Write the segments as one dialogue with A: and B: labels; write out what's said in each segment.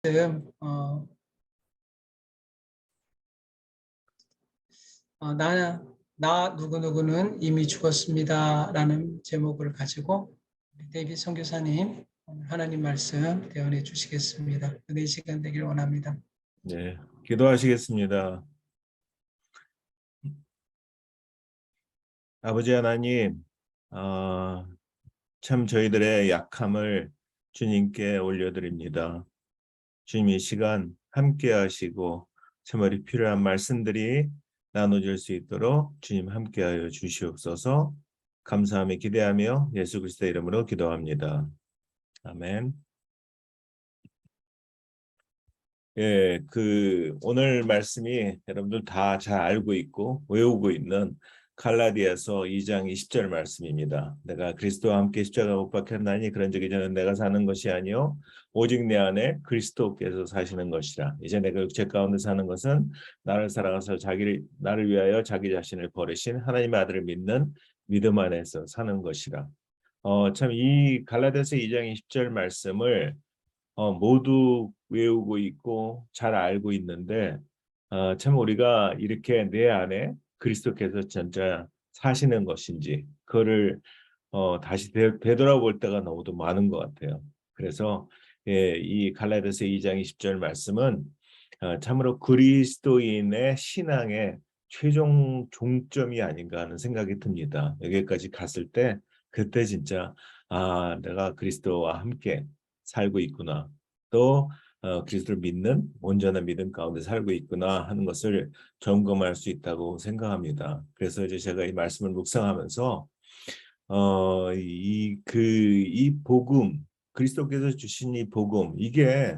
A: 어, 나 누구누구는 이미 죽었습니다라는 제목을 가지고 데이빗 선교사님 오늘 하나님 말씀 대언해 주시겠습니다. 은혜의 시간 되기를 원합니다.
B: 네, 기도하시겠습니다. 아버지 하나님, 참 저희들의 약함을 주님께 올려드립니다. 주님 이 시간 함께 하시고 참으로 필요한 말씀들이 나눠질 수 있도록 주님 함께하여 주시옵소서. 감사하며 기대하며 예수 그리스도의 이름으로 기도합니다. 아멘. 예, 오늘 말씀이 여러분들 다 잘 알고 있고 외우고 있는 갈라디아서 2장 20절 말씀입니다. 내가 그리스도와 함께 십자가 못 박혔나니 그런 적이 저는 내가 사는 것이 아니요 오직 내 안에 그리스도께서 사시는 것이라. 이제 내가 육체 가운데 사는 것은 나를 사랑하사 나를 위하여 자기 자신을 버리신 하나님의 아들을 믿는 믿음 안에서 사는 것이라. 참 이 갈라디아서 2장 20절 말씀을 모두 외우고 있고 잘 알고 있는데 참 우리가 이렇게 내 안에 그리스도께서 진짜 사시는 것인지 그거를 다시 되돌아볼 때가 너무도 많은 것 같아요. 그래서 이 갈라디아서 2장 20절 말씀은 참으로 그리스도인의 신앙의 최종 종점이 아닌가 하는 생각이 듭니다. 여기까지 갔을 때 그때 진짜 내가 그리스도와 함께 살고 있구나. 또 그리스도를 믿는 온전한 믿음 가운데 살고 있구나 하는 것을 점검할 수 있다고 생각합니다. 그래서 이제 제가 이 말씀을 묵상하면서 이 복음, 그리스도께서 주신 이 복음, 이게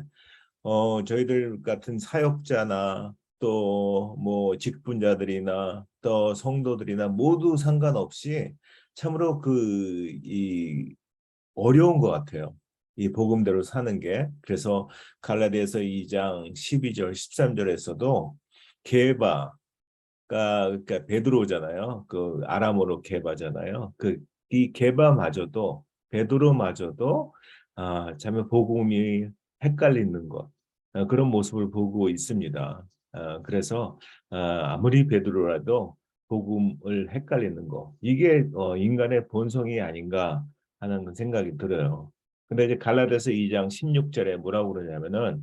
B: 저희들 같은 사역자나 또 뭐 직분자들이나 또 성도들이나 모두 상관없이 참으로 이 어려운 것 같아요. 이 복음대로 사는 게. 그래서 갈라디아서 2장 12절 13절에서도 게바가 그러니까 베드로잖아요. 그 아람어로 게바잖아요. 이 게바마저도 베드로마저도 참 복음이 헷갈리는 것 그런 모습을 보고 있습니다. 그래서 아무리 베드로라도 복음을 헷갈리는 거 이게 인간의 본성이 아닌가 하는 생각이 들어요. 근데 이제 갈라디아서 2장 16절에 뭐라고 그러냐면은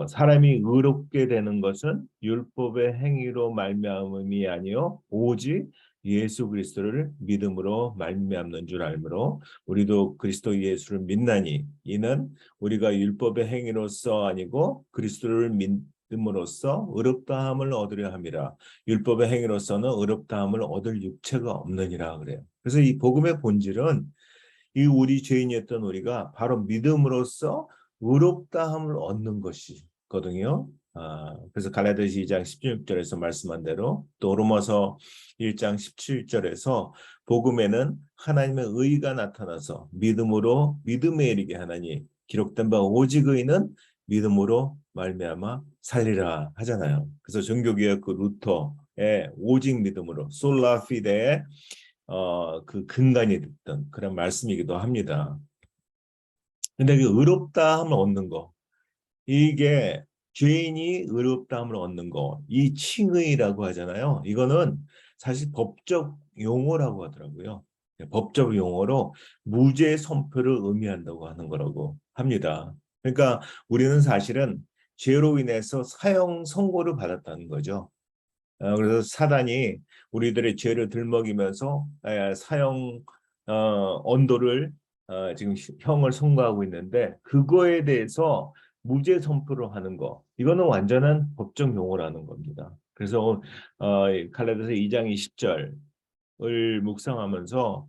B: 사람이 의롭게 되는 것은 율법의 행위로 말미암음이 아니요 오직 예수 그리스도를 믿음으로 말미암는 줄 알므로 우리도 그리스도 예수를 믿나니 이는 우리가 율법의 행위로서 아니고 그리스도를 믿음으로써 의롭다함을 얻으려 함이라. 율법의 행위로서는 의롭다함을 얻을 육체가 없느니라 그래요. 그래서 이 복음의 본질은 이 우리 죄인이었던 우리가 바로 믿음으로써 의롭다함을 얻는 것이거든요. 그래서 갈라디아서 2장 16절에서 말씀한 대로 또 로마서 1장 17절에서 복음에는 하나님의 의가 나타나서 믿음으로 믿음에 이르게 하나니 기록된 바 오직 의는 믿음으로 말미암아 살리라 하잖아요. 그래서 종교개혁 그 루터의 오직 믿음으로 솔라 피데의 그 근간이 됐던 그런 말씀이기도 합니다. 근데 그 의롭다함을 얻는 거 이게 죄인이 의롭다함을 얻는 거 이 칭의라고 하잖아요. 이거는 사실 법적 용어라고 하더라고요. 법적 용어로 무죄 선포를 의미한다고 하는 거라고 합니다. 그러니까 우리는 사실은 죄로 인해서 사형 선고를 받았다는 거죠. 그래서 사단이 우리들의 죄를 들먹이면서 사형 언도를 지금 형을 선고하고 있는데 그거에 대해서 무죄 선포를 하는 거 이거는 완전한 법적 용어라는 겁니다. 그래서 갈라디아서 2장 20절을 묵상하면서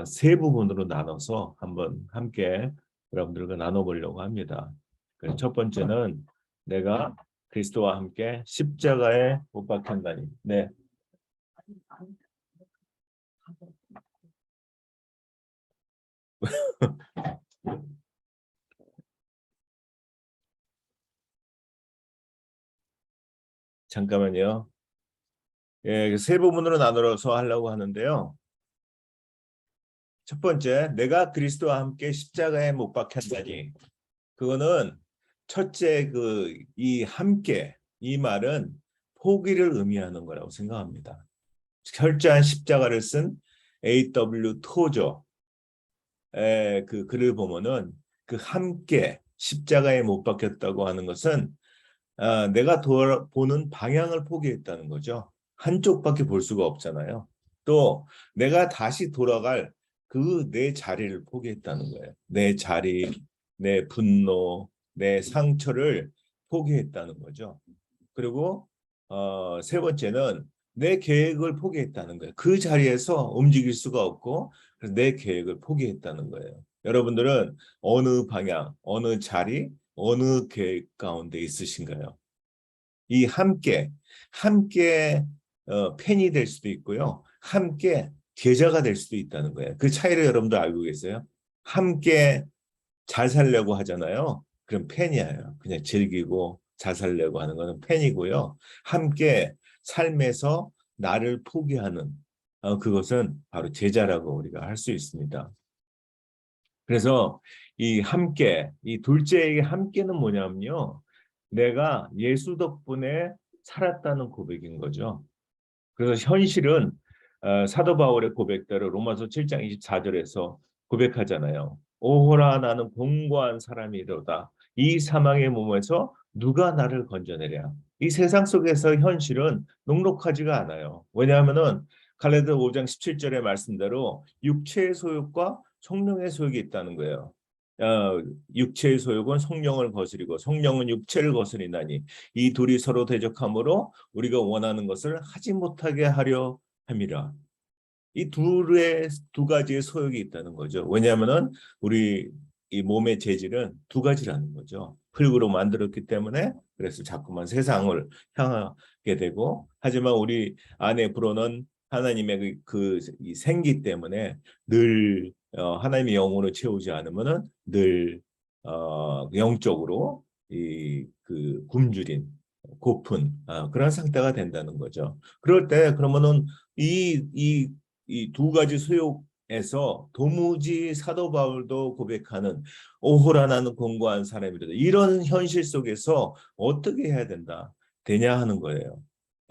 B: 세 부분으로 나눠서 한번 함께 여러분들과 나눠보려고 합니다. 그래서 첫 번째는 내가 그리스도와 함께 십자가에 못 박혔나니. 네. 잠깐만요. 예, 세 부분으로 나눠서 하려고 하는데요. 첫 번째, 내가 그리스도와 함께 십자가에 못 박혔나니. 그거는 첫째 이 함께 이 말은 포기를 의미하는 거라고 생각합니다. 철저한 십자가를 쓴 A.W. 토저의 그 글을 보면은 그 함께 십자가에 못 박혔다고 하는 것은 내가 보는 방향을 포기했다는 거죠. 한쪽밖에 볼 수가 없잖아요. 또 내가 다시 돌아갈 그 내 자리를 포기했다는 거예요. 내 자리, 내 분노, 내 상처를 포기했다는 거죠. 그리고 세 번째는 내 계획을 포기했다는 거예요. 그 자리에서 움직일 수가 없고 그래서 내 계획을 포기했다는 거예요. 여러분들은 어느 방향, 어느 자리, 어느 계획 가운데 있으신가요? 이 함께 팬이 될 수도 있고요. 함께 계좌가 될 수도 있다는 거예요. 그 차이를 여러분도 알고 계세요? 함께 잘 살려고 하잖아요. 그럼 팬이에요. 그냥 즐기고 잘 살려고 하는 거는 팬이고요. 함께 삶에서 나를 포기하는 그것은 바로 제자라고 우리가 할 수 있습니다. 그래서 이 함께, 이 둘째에게 함께는 뭐냐면요. 내가 예수 덕분에 살았다는 고백인 거죠. 그래서 현실은 사도 바울의 고백대로 로마서 7장 24절에서 고백하잖아요. 오호라 나는 공고한 사람이로다. 이 사망의 몸에서 누가 나를 건져내랴. 이 세상 속에서 현실은 녹록하지가 않아요. 왜냐하면은 갈라디아 5장 17절의 말씀대로 육체의 소욕과 성령의 소욕이 있다는 거예요. 육체의 소욕은 성령을 거스리고 성령은 육체를 거스리나니 이 둘이 서로 대적하므로 우리가 원하는 것을 하지 못하게 하려 함이라. 이 두 가지의 소욕이 있다는 거죠. 왜냐하면은 우리 이 몸의 재질은 두 가지라는 거죠. 흙으로 만들었기 때문에 그래서 자꾸만 세상을 향하게 되고 하지만 우리 안에 불어넣은 하나님의 이 생기 때문에 늘 하나님의 영으로 채우지 않으면은 늘 영적으로 이 그 굶주린 고픈 그런 상태가 된다는 거죠. 그럴 때 그러면은 이 두 가지 소욕에서 도무지 사도 바울도 고백하는 오호라 나는 공고한 사람이다. 이런 현실 속에서 어떻게 해야 되냐 하는 거예요.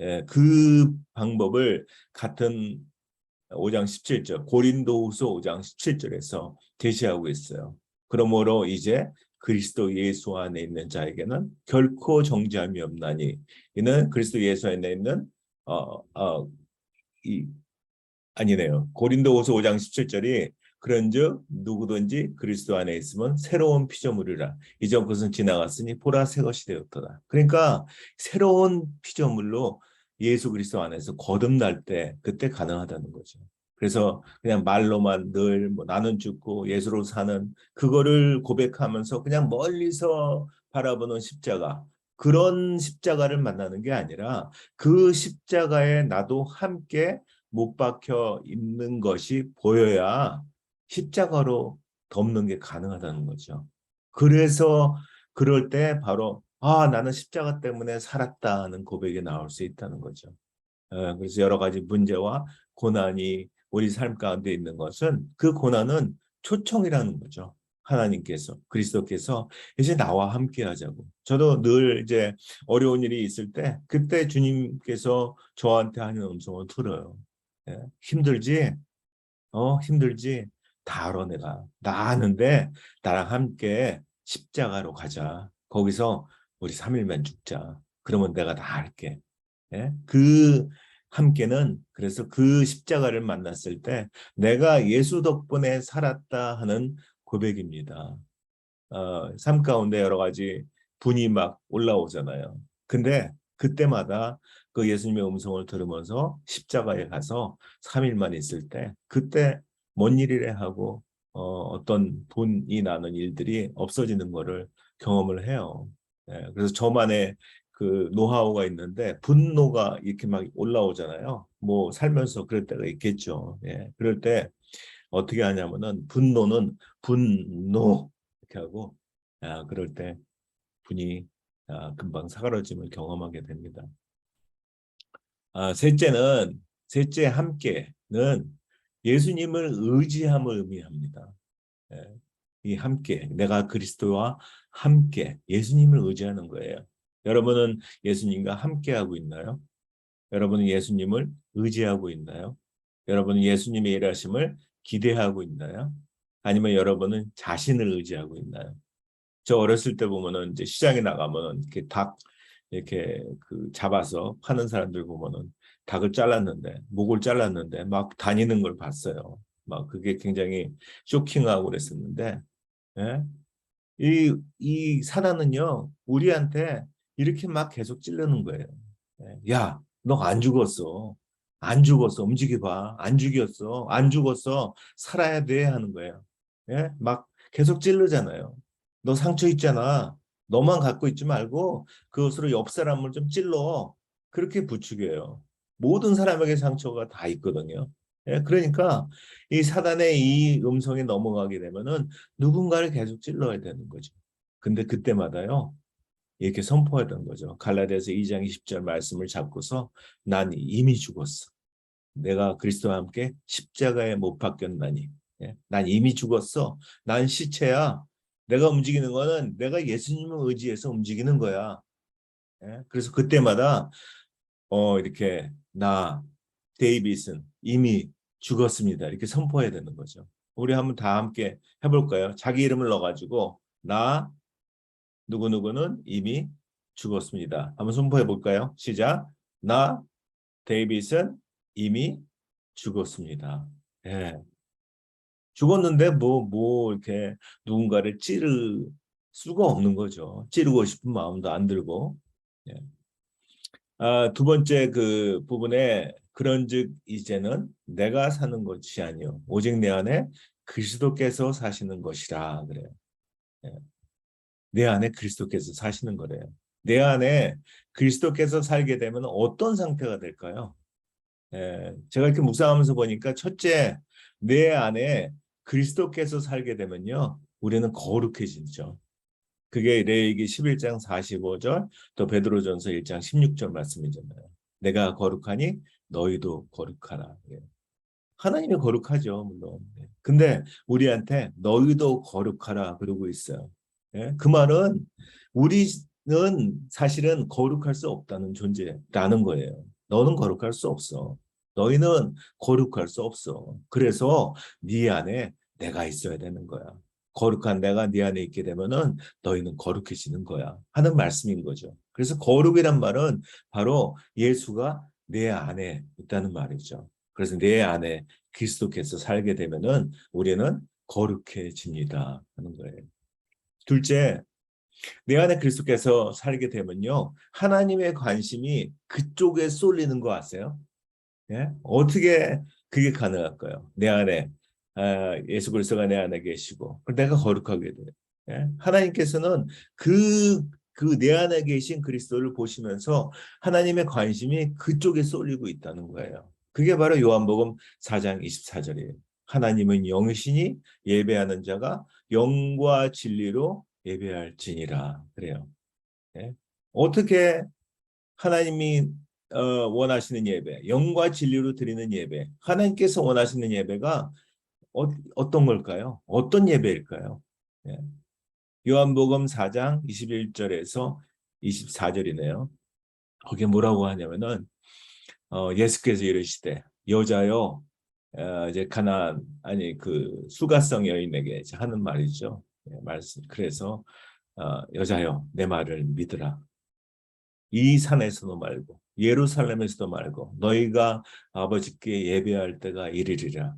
B: 예, 그 방법을 같은 5장 17절 고린도후서 5장 17절에서 제시하고 있어요. 그러므로 이제 그리스도 예수 안에 있는 자에게는 결코 정죄함이 없나니 이는 그리스도 예수 안에 있는 어, 어, 이 아니네요. 고린도후서 5장 17절이 그런즉 누구든지 그리스도 안에 있으면 새로운 피조물이라 이전 것은 지나갔으니 보라 새 것이 되었더라. 그러니까 새로운 피조물로 예수 그리스도 안에서 거듭날 때 그때 가능하다는 거죠. 그래서 그냥 말로만 늘 뭐 나는 죽고 예수로 사는 그거를 고백하면서 그냥 멀리서 바라보는 십자가 그런 십자가를 만나는 게 아니라 그 십자가에 나도 함께 못 박혀 있는 것이 보여야 십자가로 덮는 게 가능하다는 거죠. 그래서 그럴 때 바로 나는 십자가 때문에 살았다는 고백이 나올 수 있다는 거죠. 그래서 여러 가지 문제와 고난이 우리 삶 가운데 있는 것은 그 고난은 초청이라는 거죠. 하나님께서 그리스도께서 이제 나와 함께 하자고. 저도 늘 이제 어려운 일이 있을 때 그때 주님께서 저한테 하는 음성을 들어요. 예, 힘들지? 힘들지? 다 알아 내가. 나 아는데 나랑 함께 십자가로 가자. 거기서 우리 3일만 죽자. 그러면 내가 다 알게. 예? 그 함께는 그래서 그 십자가를 만났을 때 내가 예수 덕분에 살았다 하는 고백입니다. 삶 가운데 여러 가지 분이 막 올라오잖아요. 근데 그때마다 그 예수님의 음성을 들으면서 십자가에 가서 3일만 있을 때 그때 뭔 일이래 하고 어떤 분이 나는 일들이 없어지는 거를 경험을 해요. 예, 그래서 저만의 그 노하우가 있는데 분노가 이렇게 막 올라오잖아요. 뭐 살면서 그럴 때가 있겠죠. 예, 그럴 때 어떻게 하냐면은 분노는 분노 이렇게 하고 그럴 때 분이 금방 사그러짐을 경험하게 됩니다. 셋째 함께는 예수님을 의지함을 의미합니다. 예. 이 함께, 내가 그리스도와 함께 예수님을 의지하는 거예요. 여러분은 예수님과 함께하고 있나요? 여러분은 예수님을 의지하고 있나요? 여러분은 예수님의 일하심을 기대하고 있나요? 아니면 여러분은 자신을 의지하고 있나요? 저 어렸을 때 보면은 이제 시장에 나가면은 이렇게 닭 이렇게 그 잡아서 파는 사람들 보면은 닭을 잘랐는데 목을 잘랐는데 막 다니는 걸 봤어요. 막 그게 굉장히 쇼킹하고 그랬었는데, 예? 이 사단은요 우리한테 이렇게 막 계속 찌르는 거예요. 예? 야, 너 안 죽었어. 안 죽었어. 움직여봐. 안 죽였어. 안 죽었어. 살아야 돼 하는 거예요. 예? 막 계속 찌르잖아요. 너 상처 있잖아. 너만 갖고 있지 말고 그것으로 옆 사람을 좀 찔러. 그렇게 부추겨요. 모든 사람에게 상처가 다 있거든요. 예? 그러니까 이 사단의 이 음성에 넘어가게 되면은 누군가를 계속 찔러야 되는 거죠. 근데 그때마다요. 이렇게 선포하던 거죠. 갈라디아서 2장 20절 말씀을 잡고서 난 이미 죽었어. 내가 그리스도와 함께 십자가에 못 박혔나니. 예? 난 이미 죽었어. 난 시체야. 내가 움직이는 거는 내가 예수님을 의지해서 움직이는 거야. 예? 그래서 그때마다 이렇게 나 데이빗은 이미 죽었습니다. 이렇게 선포해야 되는 거죠. 우리 한번 다 함께 해볼까요? 자기 이름을 넣어가지고 나 누구누구는 이미 죽었습니다. 한번 선포해 볼까요? 시작. 나 데이빗은 이미 죽었습니다. 예. 죽었는데 뭐 이렇게 누군가를 찌를 수가 없는 거죠. 찌르고 싶은 마음도 안 들고. 예. 두 번째 그 부분에 그런즉 이제는 내가 사는 것이 아니요 오직 내 안에 그리스도께서 사시는 것이라 그래요. 예. 내 안에 그리스도께서 사시는 거래요. 내 안에 그리스도께서 살게 되면 어떤 상태가 될까요? 제가 이렇게 묵상하면서 보니까 첫째, 내 안에 그리스도께서 살게 되면요, 우리는 거룩해지죠. 그게 레위기 11장 45절, 또 베드로전서 1장 16절 말씀이잖아요. 내가 거룩하니 너희도 거룩하라. 예. 하나님이 거룩하죠, 물론. 예. 근데 우리한테 너희도 거룩하라 그러고 있어요. 예? 그 말은 우리는 사실은 거룩할 수 없다는 존재라는 거예요. 너는 거룩할 수 없어. 너희는 거룩할 수 없어. 그래서 네 안에 내가 있어야 되는 거야. 거룩한 내가 네 안에 있게 되면은 너희는 거룩해지는 거야. 하는 말씀인 거죠. 그래서 거룩이란 말은 바로 예수가 내 안에 있다는 말이죠. 그래서 내 안에 그리스도께서 살게 되면은 우리는 거룩해집니다 하는 거예요. 둘째, 내 안에 그리스도께서 살게 되면요, 하나님의 관심이 그쪽에 쏠리는 거 아세요? 예? 어떻게 그게 가능할까요? 내 안에 예수 그리스도가 내 안에 계시고 내가 거룩하게 돼요. 예? 하나님께서는 그 내 안에 계신 그리스도를 보시면서 하나님의 관심이 그쪽에 쏠리고 있다는 거예요. 그게 바로 요한복음 4장 24절이에요. 하나님은 영이시니 예배하는 자가 영과 진리로 예배할지니라 그래요. 예? 어떻게 하나님이 원하시는 예배, 영과 진리로 드리는 예배, 하나님께서 원하시는 예배가 어떤 걸까요? 어떤 예배일까요? 예. 요한복음 4장 21절에서 24절이네요. 거기에 뭐라고 하냐면은 예수께서 이르시되 여자여 이제 가나안 아니 그 수가성 여인에게 이제 하는 말이죠. 예, 말씀. 그래서 여자여 내 말을 믿으라. 이 산에서도 말고 예루살렘에서도 말고 너희가 아버지께 예배할 때가 이르리라.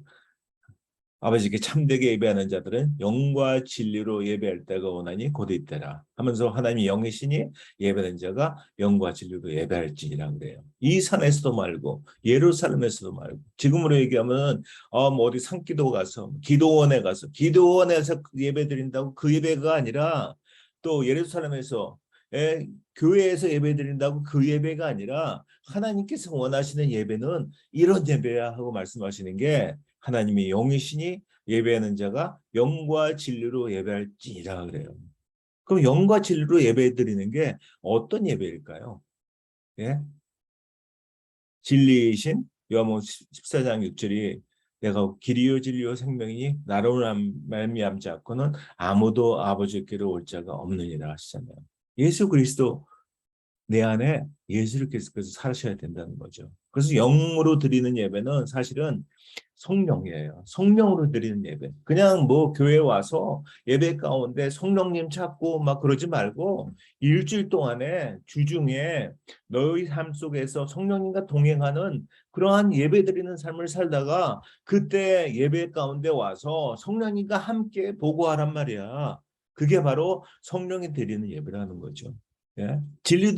B: 아버지께 참되게 예배하는 자들은 영과 진리로 예배할 때가 오나니 곧 이때라 하면서 하나님이 영이시니 예배하는 자가 영과 진리로 예배할지니라 그래요. 이 산에서도 말고 예루살렘에서도 말고 지금으로 얘기하면 뭐 어디 산기도 가서 기도원에 가서 기도원에서 예배 드린다고 그 예배가 아니라 또 예루살렘에서 교회에서 예배 드린다고 그 예배가 아니라 하나님께서 원하시는 예배는 이런 예배야 하고 말씀하시는 게 하나님이 영이시니 예배하는 자가 영과 진리로 예배할지니라 그래요. 그럼 영과 진리로 예배 드리는 게 어떤 예배일까요? 예? 진리이신 요한복음 14장 6절이 내가 길이요 진리요 생명이 나로 말미암지 않고는 아무도 아버지께로 올 자가 없느니라 하시잖아요. 예수 그리스도 내 안에 예수를 계속해서 사셔야 된다는 거죠. 그래서 영으로 드리는 예배는 사실은 성령이에요. 성령으로 드리는 예배. 그냥 뭐 교회 와서 예배 가운데 성령님 찾고 막 그러지 말고 일주일 동안에 주중에 너희 삶 속에서 성령님과 동행하는 그러한 예배 드리는 삶을 살다가 그때 예배 가운데 와서 성령님과 함께 보고하란 말이야. 그게 바로 성령이 드리는 예배라는 거죠. 예? 진리로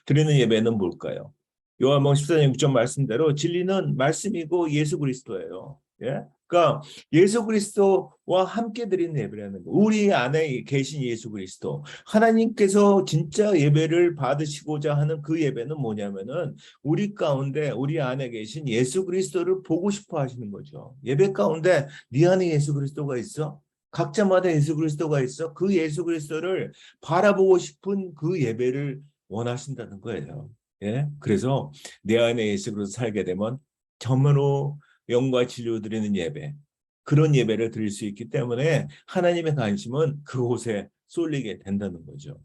B: 드리는 예배는 뭘까요? 요한복음 14장 6절 말씀대로 진리는 말씀이고 예수 그리스도예요. 예? 그러니까 예수 그리스도와 함께 드리는 예배라는 거. 우리 안에 계신 예수 그리스도. 하나님께서 진짜 예배를 받으시고자 하는 그 예배는 뭐냐면은 우리 가운데 우리 안에 계신 예수 그리스도를 보고 싶어 하시는 거죠. 예배 가운데 네 안에 예수 그리스도가 있어? 각자마다 예수 그리스도가 있어? 그 예수 그리스도를 바라보고 싶은 그 예배를 원하신다는 거예요. 예? 그래서 내 안에 예수 그리스도 살게 되면 정말로 영과 진리로 드리는 예배, 그런 예배를 드릴 수 있기 때문에 하나님의 관심은 그곳에 쏠리게 된다는 거죠.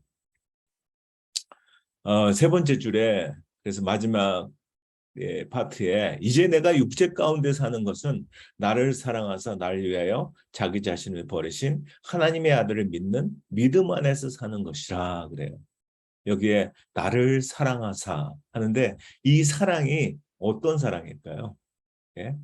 B: 세 번째 줄에 그래서 마지막 파트에 이제 내가 육체 가운데 사는 것은 나를 사랑하사 나를 위하여 자기 자신을 버리신 하나님의 아들을 믿는 믿음 안에서 사는 것이라 그래요. 여기에 나를 사랑하사 하는데 이 사랑이 어떤 사랑일까요? 예?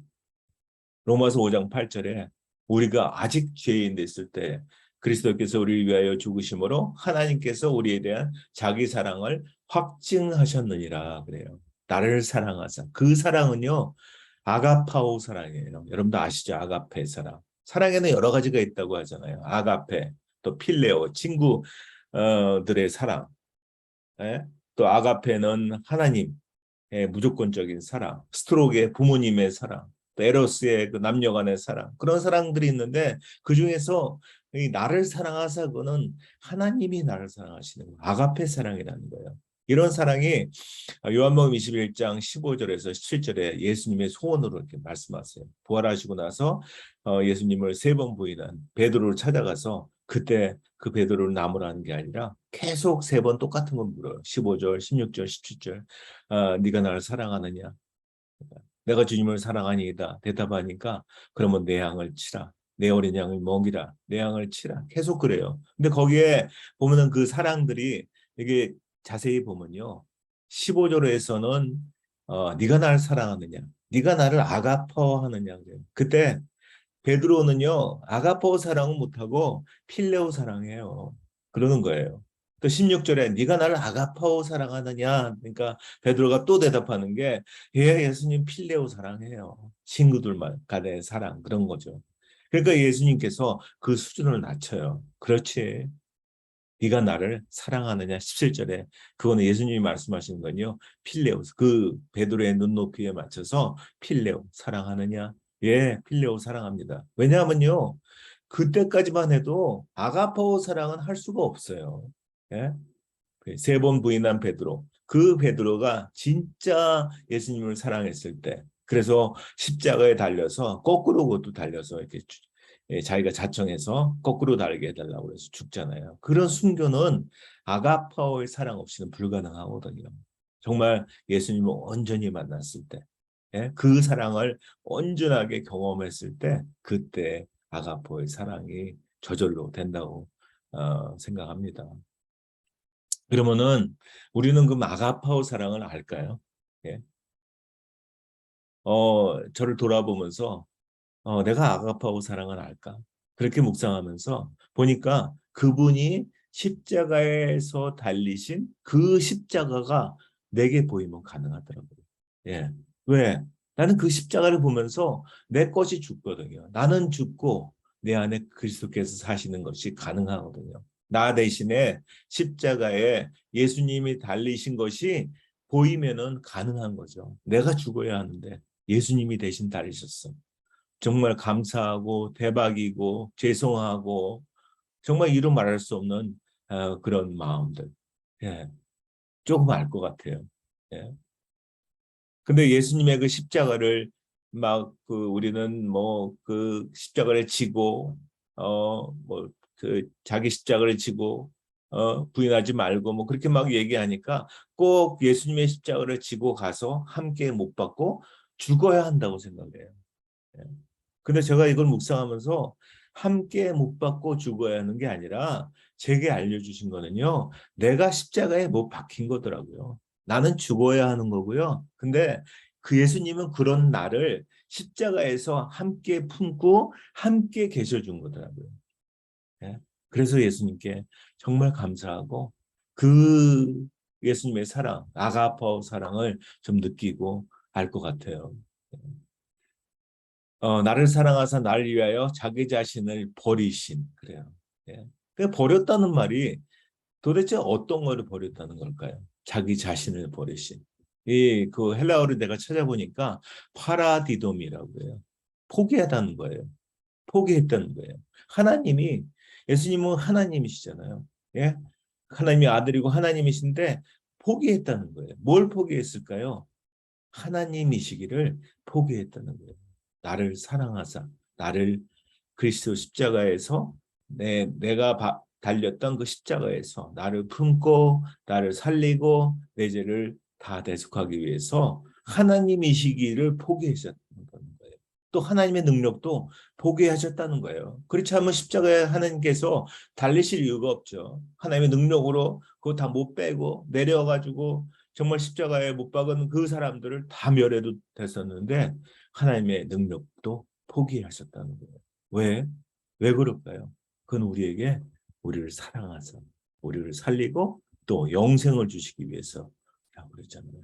B: 로마서 5장 8절에 우리가 아직 죄인 됐을 때 그리스도께서 우리를 위하여 죽으심으로 하나님께서 우리에 대한 자기 사랑을 확증하셨느니라 그래요. 나를 사랑하사. 그 사랑은요. 아가파오 사랑이에요. 여러분도 아시죠? 아가페 사랑. 사랑에는 여러 가지가 있다고 하잖아요. 아가페, 또 필레오, 친구들의 사랑. 예? 또 아가페는 하나님의 무조건적인 사랑, 스트로크의 부모님의 사랑, 또 에로스의 그 남녀간의 사랑, 그런 사랑들이 있는데 그 중에서 이 나를 사랑하사고는 하나님이 나를 사랑하시는 거예요. 아가페 사랑이라는 거예요. 이런 사랑이 요한복음 21장 15절에서 17절에 예수님의 소원으로 이렇게 말씀하세요. 부활하시고 나서 예수님을 세 번 부인한 베드로를 찾아가서 그때 그 베드로를 나무라는 게 아니라 계속 세 번 똑같은 걸 물어요. 15절, 16절, 17절. 네가 나를 사랑하느냐? 내가 주님을 사랑하니이다. 대답하니까 그러면 내 양을 치라. 내 어린 양을 먹이라. 내 양을 치라. 계속 그래요. 근데 거기에 보면은 그 사랑들이 이게 자세히 보면요. 15절에서는 네가 나를 사랑하느냐? 네가 나를 아가퍼하느냐? 그래요. 그때 베드로는요. 아가퍼 사랑은 못하고 필레오 사랑해요. 그러는 거예요. 또 16절에 네가 나를 아가파오 사랑하느냐? 그러니까 베드로가 또 대답하는 게 예, 예수님 필레오 사랑해요. 친구들 간의 사랑 그런 거죠. 그러니까 예수님께서 그 수준을 낮춰요. 그렇지. 네가 나를 사랑하느냐? 17절에 그거는 예수님이 말씀하시는 건요. 필레오. 그 베드로의 눈높이에 맞춰서 필레오 사랑하느냐? 예, 필레오 사랑합니다. 왜냐하면요. 그때까지만 해도 아가파오 사랑은 할 수가 없어요. 예? 세 번 부인한 베드로. 그 베드로가 진짜 예수님을 사랑했을 때, 그래서 십자가에 달려서 거꾸로 그것도 달려서 이렇게 자기가 자청해서 거꾸로 달게 해달라고 해서 죽잖아요. 그런 순교는 아가파오의 사랑 없이는 불가능하거든요. 정말 예수님을 온전히 만났을 때, 예? 그 사랑을 온전하게 경험했을 때, 그때 아가포의 사랑이 저절로 된다고 생각합니다. 그러면은 우리는 그 아가파오 사랑을 알까요? 예? 저를 돌아보면서 내가 아가파오 사랑을 알까? 그렇게 묵상하면서 보니까 그분이 십자가에서 달리신 그 십자가가 내게 보이면 가능하더라고요. 예. 왜? 나는 그 십자가를 보면서 내 것이 죽거든요. 나는 죽고 내 안에 그리스도께서 사시는 것이 가능하거든요. 나 대신에 십자가에 예수님이 달리신 것이 보이면은 가능한 거죠. 내가 죽어야 하는데 예수님이 대신 달리셨어. 정말 감사하고 대박이고 죄송하고 정말 이루 말할 수 없는 그런 마음들. 예, 조금 알 것 같아요. 예. 근데 예수님의 그 십자가를 막 그 우리는 뭐 그 십자가를 지고 뭐 그 자기 십자가를 지고 부인하지 말고 뭐 그렇게 막 얘기하니까 꼭 예수님의 십자가를 지고 가서 함께 못 박고 죽어야 한다고 생각해요. 예. 근데 제가 이걸 묵상하면서 함께 못 박고 죽어야 하는 게 아니라 제게 알려주신 거는요. 내가 십자가에 못 박힌 거더라고요. 나는 죽어야 하는 거고요. 근데 그 예수님은 그런 나를 십자가에서 함께 품고 함께 계셔준 거더라고요. 예. 그래서 예수님께 정말 감사하고 그 예수님의 사랑, 아가파오 사랑을 좀 느끼고 알 것 같아요. 나를 사랑하사 나를 위하여 자기 자신을 버리신 그래요. 예. 그 버렸다는 말이 도대체 어떤 거를 버렸다는 걸까요? 자기 자신을 버리신. 이 그 헬라어를 내가 찾아보니까 파라디돔이라고 해요. 포기하다는 거예요. 포기했다는 거예요. 하나님이 예수님은 하나님이시잖아요. 예? 하나님의 아들이고 하나님이신데 포기했다는 거예요. 뭘 포기했을까요? 하나님이시기를 포기했다는 거예요. 나를 사랑하사 나를 그리스도 십자가에서 내가 달렸던 그 십자가에서 나를 품고 나를 살리고 내 죄를 다 대속하기 위해서 하나님이시기를 포기하셨다는 거예요. 또 하나님의 능력도 포기하셨다는 거예요. 그렇지 않으면 십자가에 하나님께서 달리실 이유가 없죠. 하나님의 능력으로 그거 다 못 빼고 내려가지고 정말 십자가에 못 박은 그 사람들을 다 멸해도 됐었는데 하나님의 능력도 포기하셨다는 거예요. 왜? 왜 그럴까요? 그건 우리에게 우리를 사랑하사 우리를 살리고 또 영생을 주시기 위해서라고 그랬잖아요.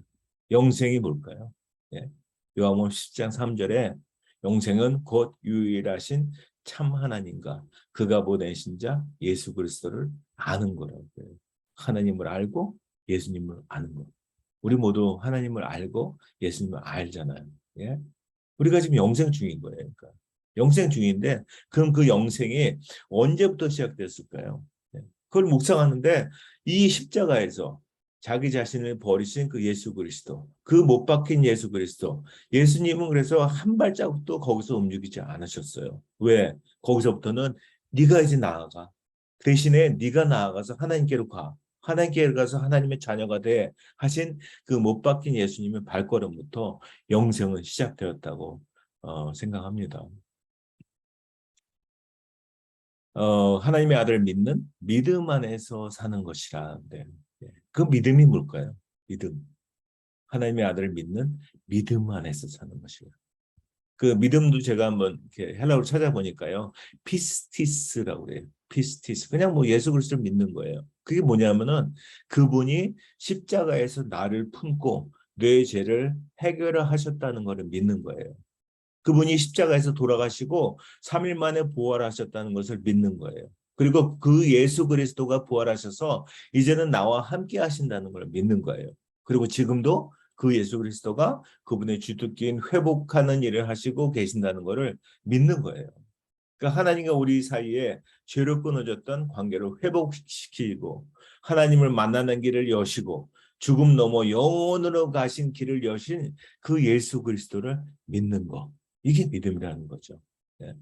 B: 영생이 뭘까요? 예. 요한복음 10장 3절에 영생은 곧 유일하신 참 하나님과 그가 보내신 자 예수 그리스도를 아는 거라고 해요. 하나님을 알고 예수님을 아는 거. 우리 모두 하나님을 알고 예수님을 알잖아요. 예? 우리가 지금 영생 중인 거예요. 그러니까 영생 중인데 그럼 그 영생이 언제부터 시작됐을까요? 예. 그걸 묵상하는데 이 십자가에서 자기 자신을 버리신 그 예수 그리스도, 그 못 박힌 예수 그리스도, 예수님은 그래서 한 발자국도 거기서 움직이지 않으셨어요. 왜? 거기서부터는 네가 이제 나아가. 대신에 네가 나아가서 하나님께로 가. 하나님께로 가서 하나님의 자녀가 돼 하신 그 못 박힌 예수님의 발걸음부터 영생은 시작되었다고 생각합니다. 하나님의 아들을 믿는 믿음 안에서 사는 것이라는데 그 믿음이 뭘까요? 믿음. 하나님의 아들을 믿는 믿음 안에서 사는 것이요. 그 믿음도 제가 한번 이렇게 헬라어로 찾아보니까요. 피스티스라고 그래요. 피스티스. 그냥 뭐 예수 그리스도를 믿는 거예요. 그게 뭐냐면은 그분이 십자가에서 나를 품고 내 죄를 해결을 하셨다는 것을 믿는 거예요. 그분이 십자가에서 돌아가시고 3일 만에 부활하셨다는 것을 믿는 거예요. 그리고 그 예수 그리스도가 부활하셔서 이제는 나와 함께 하신다는 걸 믿는 거예요. 그리고 지금도 그 예수 그리스도가 그분의 주특기인 회복하는 일을 하시고 계신다는 것을 믿는 거예요. 그러니까 하나님과 우리 사이에 죄로 끊어졌던 관계를 회복시키고 하나님을 만나는 길을 여시고 죽음 넘어 영원으로 가신 길을 여신 그 예수 그리스도를 믿는 거. 이게 믿음이라는 거죠. 네.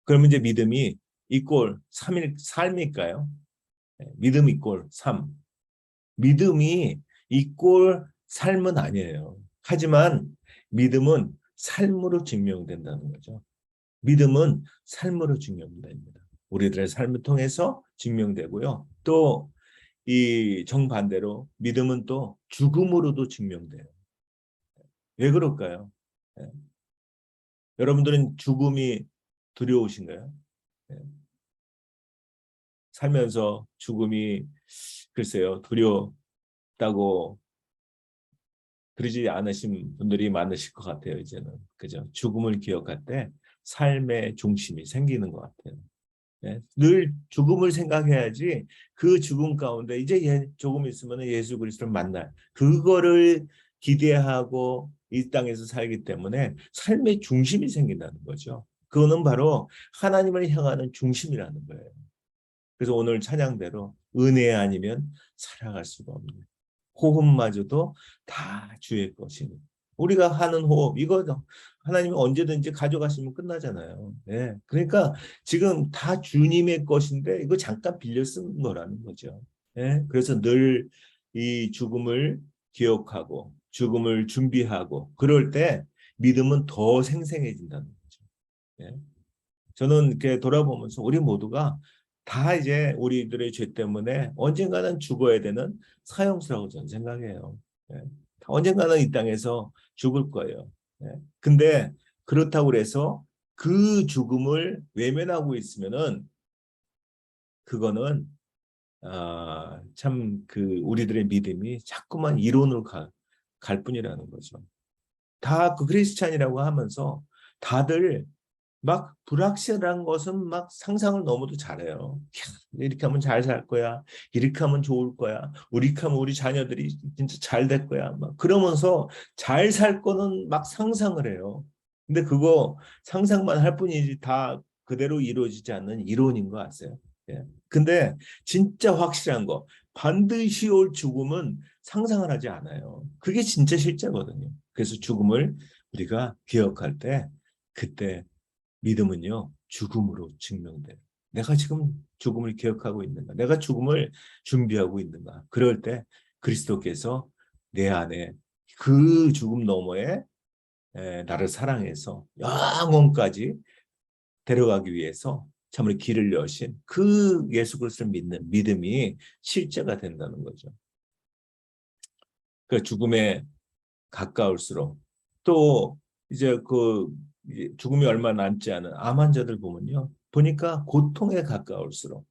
B: 그러면 이제 믿음이 이꼴 삶일까요? 네. 믿음 이꼴 삶. 믿음이 이꼴 삶은 아니에요. 하지만 믿음은 삶으로 증명된다는 거죠. 믿음은 삶으로 증명됩니다. 우리들의 삶을 통해서 증명되고요. 또 이 정반대로 믿음은 또 죽음으로도 증명돼요. 왜 그럴까요? 네. 여러분들은 죽음이 두려우신가요? 네. 살면서 죽음이 글쎄요 두렵다고 그러지 않으신 분들이 많으실 것 같아요. 이제는 그죠? 죽음을 기억할 때 삶의 중심이 생기는 것 같아요. 네. 늘 죽음을 생각해야지 그 죽음 가운데 이제 조금 있으면 예수 그리스도를 만날 그거를 기대하고 이 땅에서 살기 때문에 삶의 중심이 생긴다는 거죠. 그거는 바로 하나님을 향하는 중심이라는 거예요. 그래서 오늘 찬양대로 은혜 아니면 살아갈 수가 없는 호흡마저도 다 주의 것이니 우리가 하는 호흡 이거 하나님이 언제든지 가져가시면 끝나잖아요. 예. 그러니까 지금 다 주님의 것인데 이거 잠깐 빌려 쓰는 거라는 거죠. 예. 그래서 늘 이 죽음을 기억하고 죽음을 준비하고 그럴 때 믿음은 더 생생해진다는 거죠. 예. 저는 이렇게 돌아보면서 우리 모두가 다 이제 우리들의 죄 때문에 언젠가는 죽어야 되는 사형수라고 저는 생각해요. 예. 언젠가는 이 땅에서 죽을 거예요. 예. 근데 그렇다고 해서 그 죽음을 외면하고 있으면은 그거는 참 그 우리들의 믿음이 자꾸만 이론으로 갈 뿐이라는 거죠. 다 그 크리스찬이라고 하면서 다들 막 불확실한 것은 막 상상을 너무도 잘해요. 이렇게 하면 잘 살 거야. 이렇게 하면 좋을 거야. 이렇게 하면 우리 자녀들이 진짜 잘 될 거야. 막 그러면서 잘 살 거는 막 상상을 해요. 근데 그거 상상만 할 뿐이지 다 그대로 이루어지지 않는 이론인 거 아세요? 예. 근데 진짜 확실한 거 반드시 올 죽음은 상상을 하지 않아요. 그게 진짜 실제거든요. 그래서 죽음을 우리가 기억할 때 그때 믿음은요, 죽음으로 증명돼요. 내가 지금 죽음을 기억하고 있는가? 내가 죽음을 준비하고 있는가? 그럴 때 그리스도께서 내 안에 그 죽음 너머에 나를 사랑해서 영원까지 데려가기 위해서 참으로 길을 여신 그 예수 그리스도를 믿는 믿음이 실제가 된다는 거죠. 그 죽음에 가까울수록 또 이제 그 죽음이 얼마 남지 않은 암 환자들 보면요. 보니까 고통에 가까울수록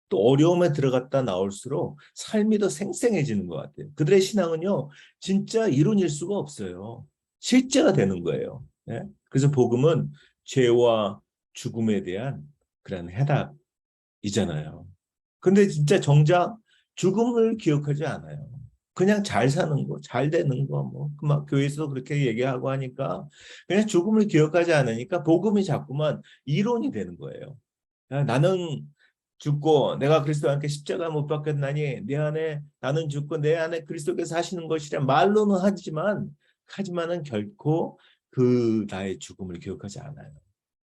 B: 또 어려움에 들어갔다 나올수록 삶이 더 생생해지는 것 같아요. 그들의 신앙은요. 진짜 이론일 수가 없어요. 실제가 되는 거예요. 네? 그래서 복음은 죄와 죽음에 대한 그런 해답이잖아요. 근데 진짜 정작 죽음을 기억하지 않아요. 그냥 잘 사는 거, 잘 되는 거, 뭐, 막 교회에서 그렇게 얘기하고 하니까 그냥 죽음을 기억하지 않으니까 복음이 자꾸만 이론이 되는 거예요. 나는 죽고 내가 그리스도와 함께 십자가 못 박혔나니 내 안에 나는 죽고 내 안에 그리스도께서 하시는 것이라 말로는 하지만은 결코 그 나의 죽음을 기억하지 않아요.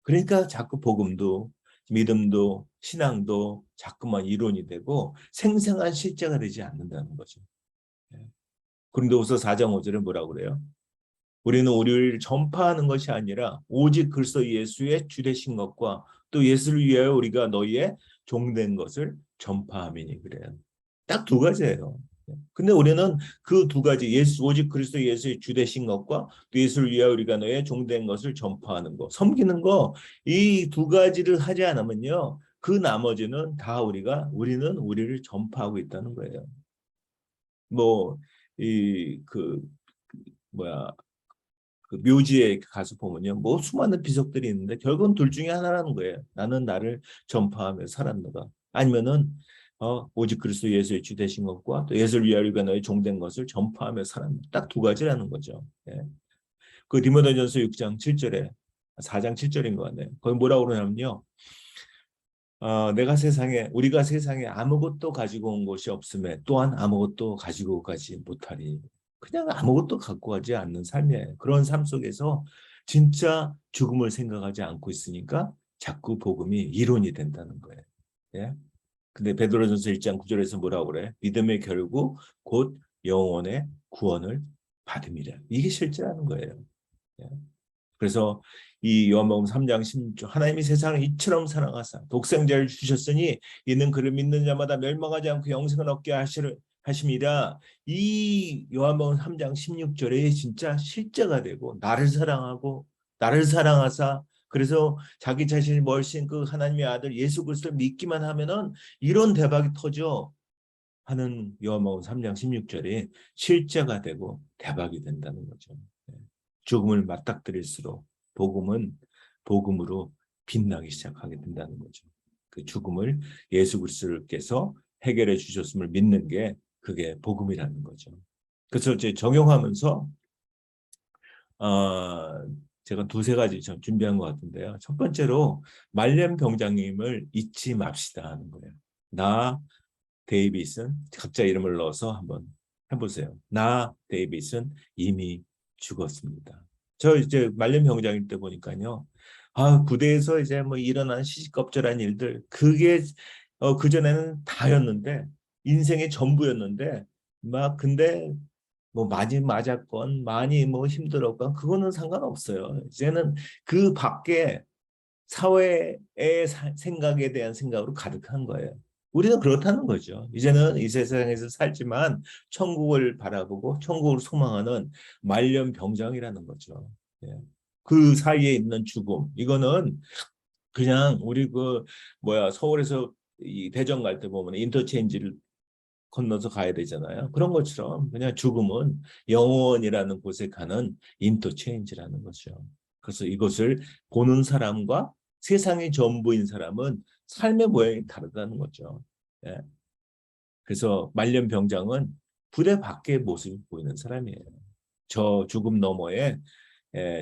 B: 그러니까 자꾸 복음도 믿음도 신앙도 자꾸만 이론이 되고 생생한 실제가 되지 않는다는 거죠. 고린도후서 4장 5절에 뭐라고 그래요? 우리는 우리를 전파하는 것이 아니라 오직 그리스도 예수의 주 되신 것과 또 예수를 위하여 우리가 너희의 종된 것을 전파함이니 그래요. 딱 두 가지예요. 근데 우리는 그 두 가지 오직 그리스도 예수의 주 되신 것과 또 예수를 위하여 우리가 너의 종된 것을 전파하는 것, 섬기는 거 이 두 가지를 하지 않으면요. 그 나머지는 다 우리는 우리를 전파하고 있다는 거예요. 뭐 이 그 뭐야 그 묘지에 가서 보면요. 뭐 수많은 비석들이 있는데 결국은 둘 중에 하나라는 거예요. 나는 나를 전파하며 살았노라. 아니면은 오직 그리스도 예수의 주 되신 것과 또 예수를 위하여 우리가 너의 종된 것을 전파하며 살았노라. 딱 두 가지라는 거죠. 예. 그 디모데전서 6장 7절에 4장 7절인 것 같네요. 거기 뭐라고 그러냐면요. 우리가 세상에 아무것도 가지고 온 것이 없음에 또한 아무것도 가지고 가지 못하리. 그냥 아무것도 갖고 가지 않는 삶이에요. 그런 삶 속에서 진짜 죽음을 생각하지 않고 있으니까 자꾸 복음이 이론이 된다는 거예요. 예? 근데 베드로전서 1장 9절에서 뭐라고 그래? 믿음의 결국 곧 영혼의 구원을 받음이라. 이게 실제라는 거예요. 예? 그래서 이 요한복음 3장 16절 하나님이 세상을 이처럼 사랑하사 독생자를 주셨으니 이는 그를 믿는 자마다 멸망하지 않고 영생을 얻게 하심이라. 이 요한복음 3장 16절에 진짜 실제가 되고 나를 사랑하사 그래서 자기 자신을 멀신 그 하나님의 아들 예수 그리스도를 믿기만 하면은 이런 대박이 터져 하는 요한복음 3장 16절이 실제가 되고 대박이 된다는 거죠. 죽음을 맞닥뜨릴수록 복음은 복음으로 빛나기 시작하게 된다는 거죠. 그 죽음을 예수 그리스도께서 해결해 주셨음을 믿는 게 그게 복음이라는 거죠. 그래서 이제 적용하면서 제가 두세 가지 좀 준비한 것 같은데요. 첫 번째로 말렘 병장님을 잊지 맙시다 하는 거예요. 나 데이빗은 각자 이름을 넣어서 한번 해보세요. 나 데이빗은 이미 죽었습니다. 저 이제 말년병장일 때 보니까요. 부대에서 이제 뭐 일어난 시시껍절한 일들, 그게 그전에는 다였는데, 인생의 전부였는데, 막 근데 뭐 많이 맞았건 많이 뭐 힘들었건 그거는 상관없어요. 이제는 그 밖에 사회의 생각에 대한 생각으로 가득한 거예요. 우리는 그렇다는 거죠. 이제는 이 세상에서 살지만 천국을 바라보고 천국을 소망하는 말년 병장이라는 거죠. 예. 그 사이에 있는 죽음, 이거는 그냥 우리 서울에서 이 대전 갈 때 보면 인터체인지를 건너서 가야 되잖아요. 그런 것처럼 그냥 죽음은 영원이라는 곳에 가는 인터체인지라는 거죠. 그래서 이것을 보는 사람과 세상의 전부인 사람은 삶의 모양이 다르다는 거죠. 예. 그래서 말년병장은 부대 밖의 모습이 보이는 사람이에요. 저 죽음 너머에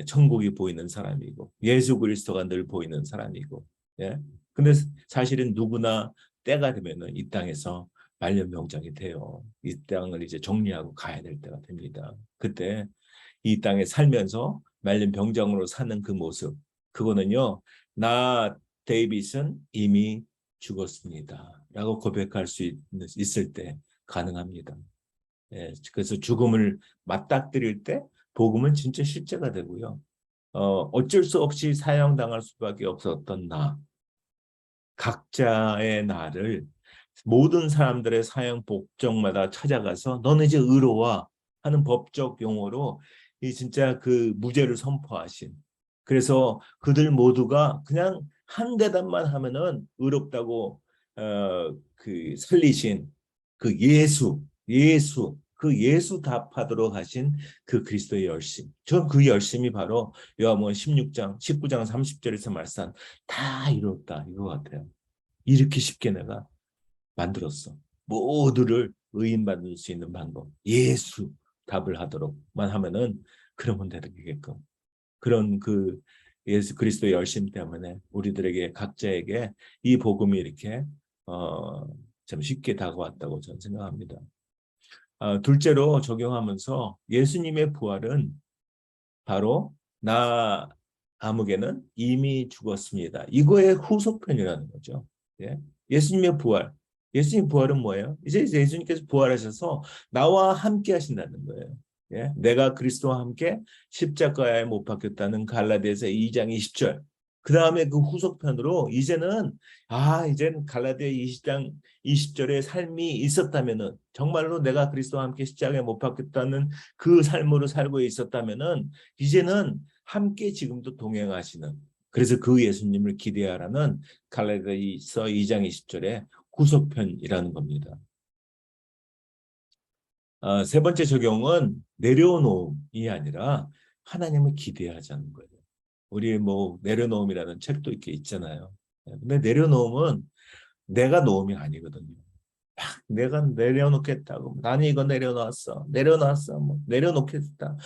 B: 천국이 보이는 사람이고 예수 그리스도가 늘 보이는 사람이고. 예. 근데 사실은 누구나 때가 되면은 이 땅에서 말년병장이 돼요. 이 땅을 이제 정리하고 가야 될 때가 됩니다. 그때 이 땅에 살면서 말년병장으로 사는 그 모습, 그거는요, 나 데이빗은 이미 죽었습니다 라고 고백할 수 있을 때 가능합니다. 예, 그래서 죽음을 맞닥뜨릴 때 복음은 진짜 실제가 되고요. 어쩔 수 없이 사형당할 수밖에 없었던 각자의 나를 모든 사람들의 사형 복종마다 찾아가서 너는 이제 의로와 하는 법적 용어로 이 진짜 그 무죄를 선포하신, 그래서 그들 모두가 그냥 한 대답만 하면은 의롭다고 그 살리신 그 예수 답하도록 하신 그 그리스도의 열심. 전 그 열심이 바로 요한복음 16장 19장 30절에서 말씀 다 이뤘다 이거 같아요. 이렇게 쉽게 내가 만들었어. 모두를 의인받을 수 있는 방법. 예수 답을 하도록만 하면은 그러면 되게끔. 그런 그 예수 그리스도의 열심 때문에 우리들에게 각자에게 이 복음이 이렇게 참 쉽게 다가왔다고 저는 생각합니다. 둘째로 적용하면서 예수님의 부활은 바로 나 아무개는 이미 죽었습니다. 이거의 후속편이라는 거죠. 예? 예수님의 부활. 예수님 부활은 뭐예요? 이제 예수님께서 부활하셔서 나와 함께 하신다는 거예요. 예? 내가 그리스도와 함께 십자가에 못 박혔다는 갈라디아서 2장 20절. 그 다음에 그 후속편으로 이제는 갈라디아 20장 20절의 삶이 있었다면은 정말로 내가 그리스도와 함께 십자가에 못 박혔다는 그 삶으로 살고 있었다면은 이제는 함께 지금도 동행하시는, 그래서 그 예수님을 기대하라는 갈라디아서 2장 20절의 후속편이라는 겁니다. 세 번째 적용은 내려놓음이 아니라 하나님을 기대하자는 거예요. 우리 뭐 내려놓음이라는 책도 이렇게 있잖아요. 근데 내려놓음은 내가 놓음이 아니거든요. 내가 내려놓겠다고, 나는 이거 내려놨어 뭐 내려놓겠다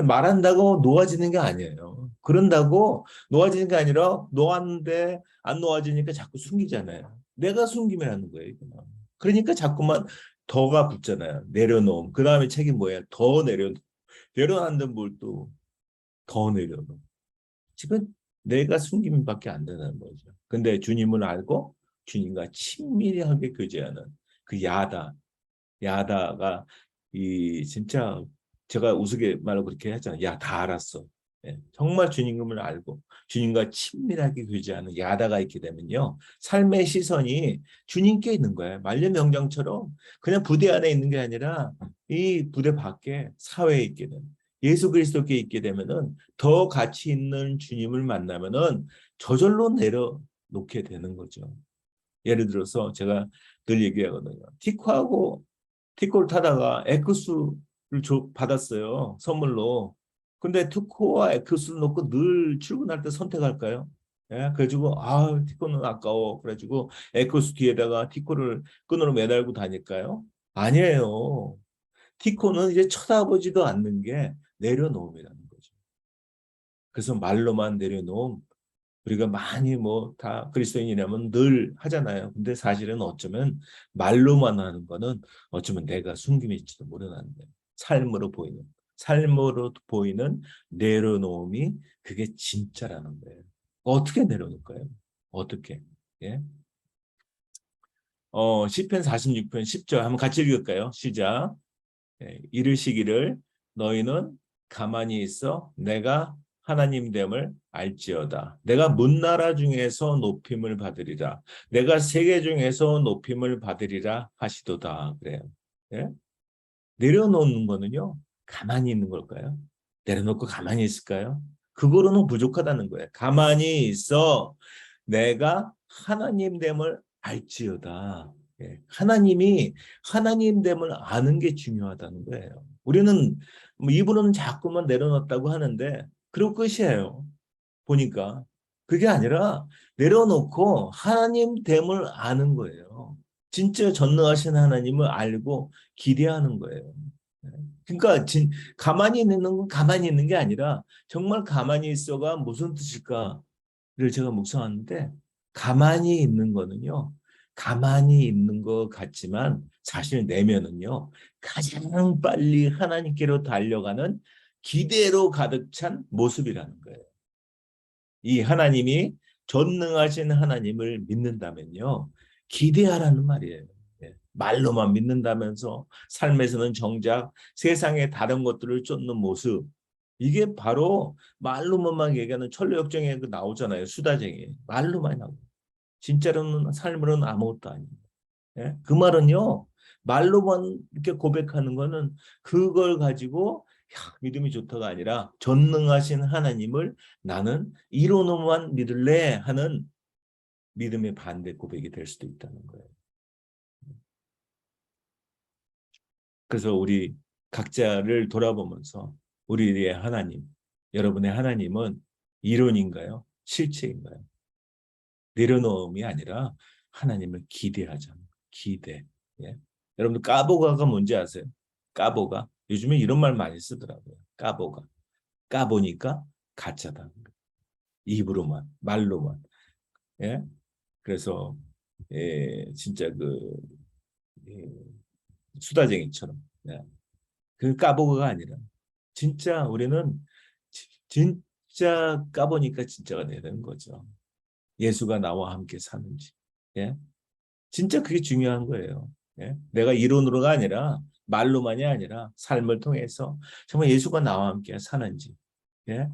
B: 말한다고 놓아지는 게 아니에요. 그런다고 놓아지는 게 아니라 놓았는데 안 놓아지니까 자꾸 숨기잖아요. 내가 숨김이라는 거예요, 이거는. 그러니까 자꾸만 더가 붙잖아요. 내려놓음. 그 다음에 책이 뭐예요? 더 내려놨는데 뭘 또 더 내려놓음. 지금 내가 숨김밖에 안 되는 거죠. 근데 주님을 알고 주님과 친밀하게 교제하는 그 야다가 이 진짜 제가 우스갯말로 그렇게 하잖아요. 야, 다 알았어. 예, 정말 주님을 알고 주님과 친밀하게 교제하는 야다가 있게 되면요, 삶의 시선이 주님께 있는 거예요. 말년병장처럼 그냥 부대 안에 있는 게 아니라 이 부대 밖에 사회에 있게 되는, 예수 그리스도께 있게 되면은 더 가치 있는 주님을 만나면은 저절로 내려놓게 되는 거죠. 예를 들어서 제가 늘 얘기하거든요. 티코를 타다가 에크스를 받았어요. 선물로. 근데 티코와 에크스를 놓고 늘 출근할 때 선택할까요? 예, 그래가지고 티코는 아까워. 그래가지고 에크스 뒤에다가 티코를 끈으로 매달고 다닐까요? 아니에요. 티코는 이제 쳐다보지도 않는 게 내려놓음이라는 거죠. 그래서 말로만 내려놓음, 우리가 많이 뭐 다 그리스도인이라면 늘 하잖아요. 근데 사실은 어쩌면 말로만 하는 거는 어쩌면 내가 숨김일지도 모르는데 삶으로 보이는, 삶으로 보이는 내려놓음이 그게 진짜라는 거예요. 어떻게 내려놓을까요? 어떻게? 예? 시편 46편 10절 한번 같이 읽을까요? 시작. 예, 이르시기를 너희는 가만히 있어 내가 하나님됨을 알지어다. 내가 문나라 중에서 높임을 받으리라. 내가 세계 중에서 높임을 받으리라 하시도다. 그래요. 예? 내려놓는 거는요. 가만히 있는 걸까요? 내려놓고 가만히 있을까요? 그거로는 부족하다는 거예요. 가만히 있어 내가 하나님됨을 알지어다. 예, 하나님이 하나님됨을 아는 게 중요하다는 거예요. 우리는 뭐 입으로는 자꾸만 내려놓았다고 하는데 그리고 끝이에요. 보니까 그게 아니라 내려놓고 하나님됨을 아는 거예요. 진짜 전능하신 하나님을 알고 기대하는 거예요. 그러니까 가만히 있는 건 가만히 있는 게 아니라 정말 가만히 있어가 무슨 뜻일까를 제가 묵상하는데 가만히 있는 거는요. 가만히 있는 것 같지만 사실 내면은요. 가장 빨리 하나님께로 달려가는 기대로 가득 찬 모습이라는 거예요. 이 하나님이 전능하신 하나님을 믿는다면요. 기대하라는 말이에요. 예. 말로만 믿는다면서 삶에서는 정작 세상의 다른 것들을 쫓는 모습. 이게 바로 말로만 얘기하는 철로역정에 나오잖아요. 수다쟁이. 말로만 하고. 진짜로는 삶으로는 아무것도 아닙니다. 예? 그 말은요. 말로만 이렇게 고백하는 거는 그걸 가지고 믿음이 좋다가 아니라 전능하신 하나님을 나는 이론으로만 믿을래 하는 믿음의 반대 고백이 될 수도 있다는 거예요. 그래서 우리 각자를 돌아보면서 우리의 하나님, 여러분의 하나님은 이론인가요? 실체인가요? 내려놓음이 아니라 하나님을 기대하잖아요. 기대. 예? 여러분들 까보가가 뭔지 아세요? 까보가. 요즘에 이런 말 많이 쓰더라고요. 까보가. 까보니까 가짜다. 입으로만, 말로만. 예? 그래서 진짜 예, 수다쟁이처럼. 예. 그 까보가 아니라 진짜 우리는 진짜 까보니까 진짜가 되는 거죠. 예수가 나와 함께 사는지. 예? 진짜 그게 중요한 거예요. 예? 내가 이론으로가 아니라 말로만이 아니라 삶을 통해서 정말 예수가 나와 함께 사는지. 예?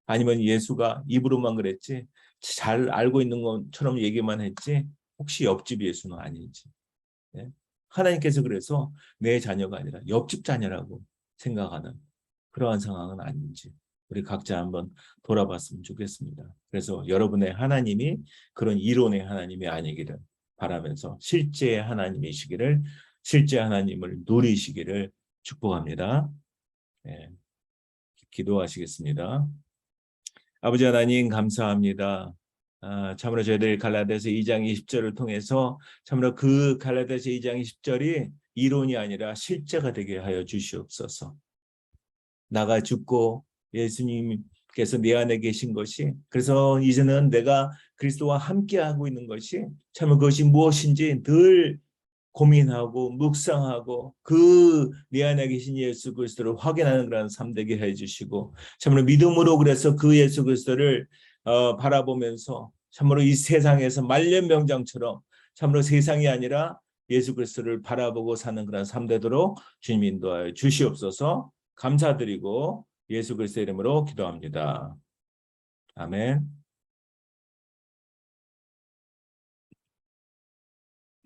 B: 아니면 예수가 입으로만 그랬지 잘 알고 있는 것처럼 얘기만 했지 혹시 옆집 예수는 아닌지. 예? 하나님께서 그래서 내 자녀가 아니라 옆집 자녀라고 생각하는 그러한 상황은 아닌지 우리 각자 한번 돌아봤으면 좋겠습니다. 그래서 여러분의 하나님이 그런 이론의 하나님이 아니기를 바라면서 실제의 하나님이시기를 실제 하나님을 누리시기를 축복합니다. 예, 기도하시겠습니다. 아버지 하나님 감사합니다. 참으로 저희들 갈라디아서 2장 20절을 통해서 참으로 그 갈라디아서 2장 20절이 이론이 아니라 실제가 되게 하여 주시옵소서. 나가 죽고 예수님께서 내 안에 계신 것이 그래서 이제는 내가 그리스도와 함께하고 있는 것이 참으로 그것이 무엇인지 늘 고민하고 묵상하고 그 내 안에 계신 예수 그리스도를 확인하는 그런 삶 되게 해주시고 참으로 믿음으로 그래서 그 예수 그리스도를 바라보면서 참으로 이 세상에서 말년병장처럼 참으로 세상이 아니라 예수 그리스도를 바라보고 사는 그런 삶 되도록 주님 인도하여 주시옵소서. 감사드리고 예수 그리스도의 이름으로 기도합니다. 아멘.